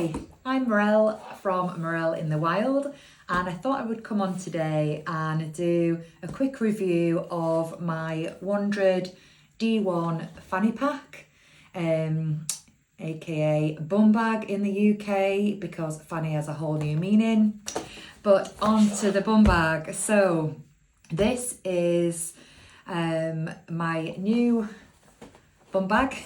Hi, I'm Meral from Meralinthewild, and I thought I would come on today and do a quick review of my Wandrd D1 Fanny Pack, aka bum bag in the UK, because Fanny has a whole new meaning. But on to the bum bag. So this is my new bum bag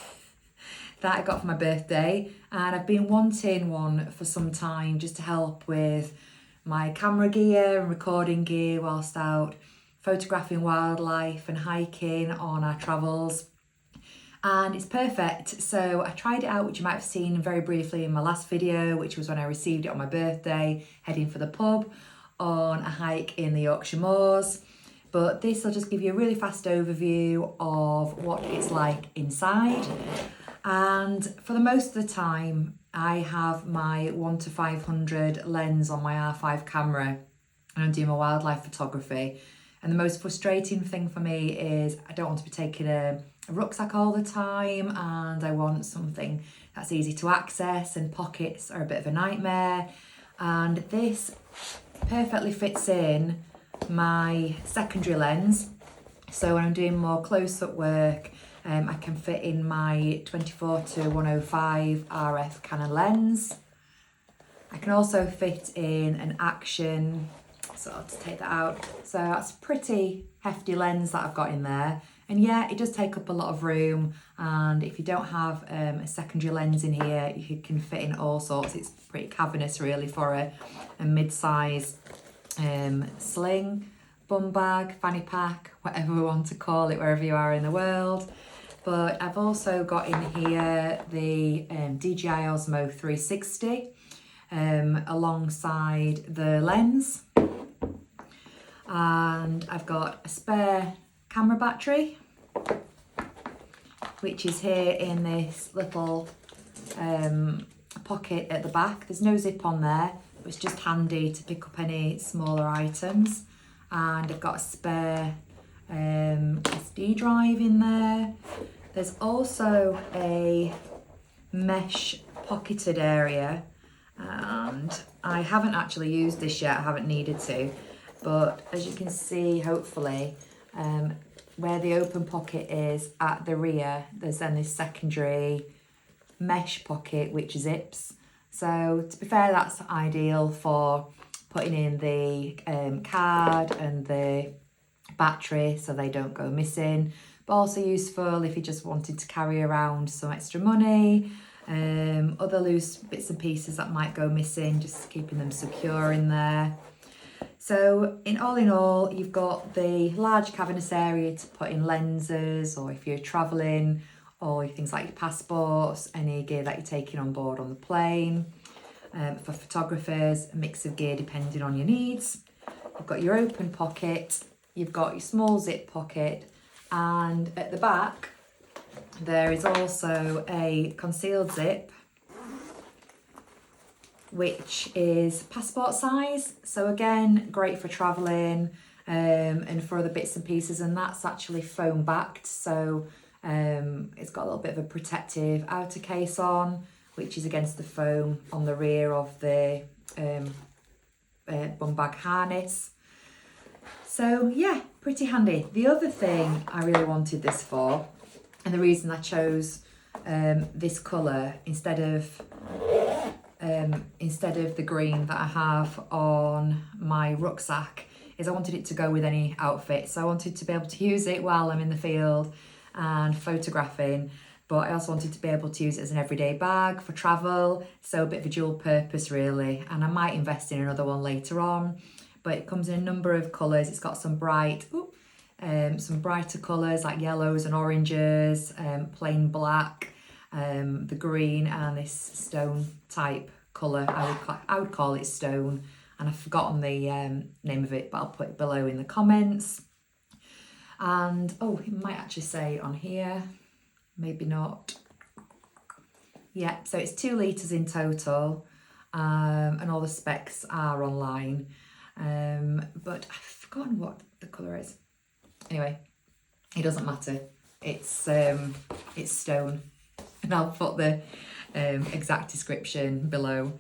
that I got for my birthday, and I've been wanting one for some time just to help with my camera gear and recording gear whilst out photographing wildlife and hiking on our travels. And it's perfect. So I tried it out, which you might have seen very briefly in my last video, which was when I received it on my birthday, heading for the pub on a hike in the Yorkshire Moors. But this will just give you a really fast overview of what it's like inside. And for the most of the time, I have my 1:500 lens on my R5 camera, and I'm doing my wildlife photography. And the most frustrating thing for me is I don't want to be taking a rucksack all the time, and I want something that's easy to access, and pockets are a bit of a nightmare. And this perfectly fits in my secondary lens. So when I'm doing more close-up work, I can fit in my 24-105 RF Canon lens. I can also fit in an action, so I'll just take that out. So that's a pretty hefty lens that I've got in there. And yeah, it does take up a lot of room. And if you don't have a secondary lens in here, you can fit in all sorts. It's pretty cavernous really for a mid-size sling, bum bag, fanny pack, whatever we want to call it, wherever you are in the world. But I've also got in here the DJI Osmo 360 alongside the lens. And I've got a spare camera battery, which is here in this little pocket at the back. There's no zip on there, but it's just handy to pick up any smaller items. And I've got a spare SD drive in there. There's also a mesh pocketed area, and I haven't actually used this yet, I haven't needed to, but as you can see, hopefully, where the open pocket is at the rear, there's then this secondary mesh pocket which zips. So to be fair, that's ideal for putting in the card and the battery so they don't go missing, but also useful if you just wanted to carry around some extra money, other loose bits and pieces that might go missing, just keeping them secure in there. So in all, you've got the large cavernous area to put in lenses, or if you're travelling, or things like your passports, any gear that you're taking on board on the plane. For photographers, a mix of gear depending on your needs. You've got your open pocket, you've got your small zip pocket, and at the back there is also a concealed zip, which is passport size. So again, great for travelling and for other bits and pieces, and that's actually foam backed, so it's got a little bit of a protective outer case on, which is against the foam on the rear of the bum bag harness. So yeah, pretty handy. The other thing I really wanted this for, and the reason I chose this colour instead of the green that I have on my rucksack, is I wanted it to go with any outfit. So I wanted to be able to use it while I'm in the field and photographing, but I also wanted to be able to use it as an everyday bag for travel. So a bit of a dual purpose really, and I might invest in another one later on. But it comes in a number of colours. It's got some some brighter colours like yellows and oranges, plain black, the green, and this stone type colour. I would call it stone, and I've forgotten the name of it, but I'll put it below in the comments. And oh, it might actually say on here, maybe not. Yeah, so it's 2 litres in total, and all the specs are online. But I've forgotten what the colour is. Anyway, it doesn't matter. It's stone, and I'll put the exact description below.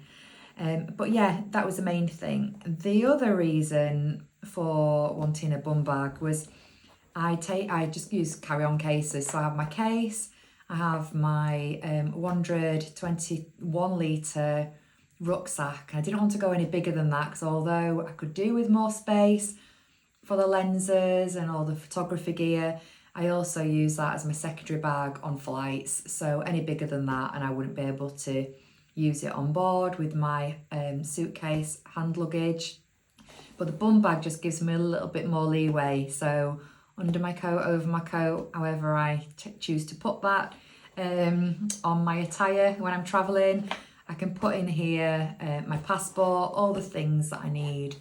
But yeah, that was the main thing. The other reason for wanting a bum bag was I just use carry-on cases. So I have my case, I have my Wandrd 21 litre rucksack. I didn't want to go any bigger than that because although I could do with more space for the lenses and all the photography gear, I also use that as my secondary bag on flights. So any bigger than that and I wouldn't be able to use it on board with my suitcase hand luggage. But the bum bag just gives me a little bit more leeway. So under my coat, over my coat, however I choose to put that on my attire when I'm travelling, I can put in here my passport, all the things that I need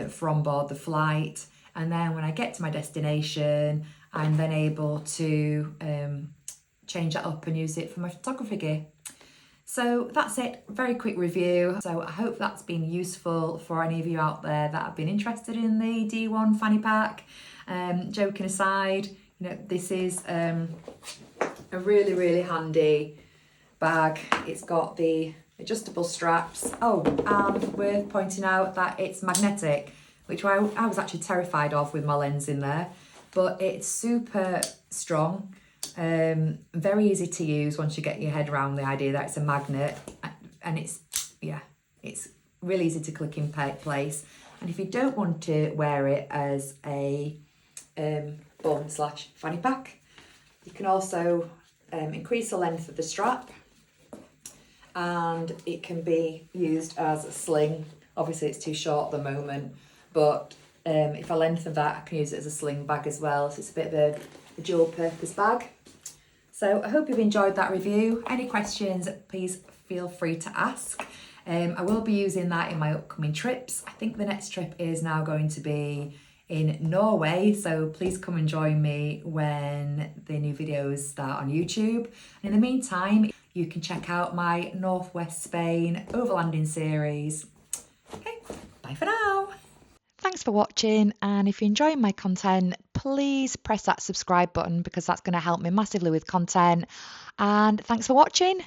for on board the flight. And then when I get to my destination, I'm then able to change that up and use it for my photography gear. So that's it, very quick review. So I hope that's been useful for any of you out there that have been interested in the D1 Fanny Pack. Joking aside, you know, this is a really, really handy bag. It's got the adjustable straps. Oh, and worth pointing out that it's magnetic, which I was actually terrified of with my lens in there, but it's super strong. Very easy to use once you get your head around the idea that it's a magnet, and it's really easy to click in place. And if you don't want to wear it as a bum/fanny pack, you can also increase the length of the strap, and it can be used as a sling. Obviously it's too short at the moment, but if I lengthen that, I can use it as a sling bag as well. So it's a bit of a dual purpose bag. So I hope you've enjoyed that review. Any questions, please feel free to ask. I will be using that in my upcoming trips. I think the next trip is now going to be in Norway, so please come and join me when the new videos start on YouTube. And in the meantime, you can check out my Northwest Spain overlanding series. Okay, bye for now. Thanks for watching, and if you're enjoying my content, please press that subscribe button because that's going to help me massively with content. And thanks for watching.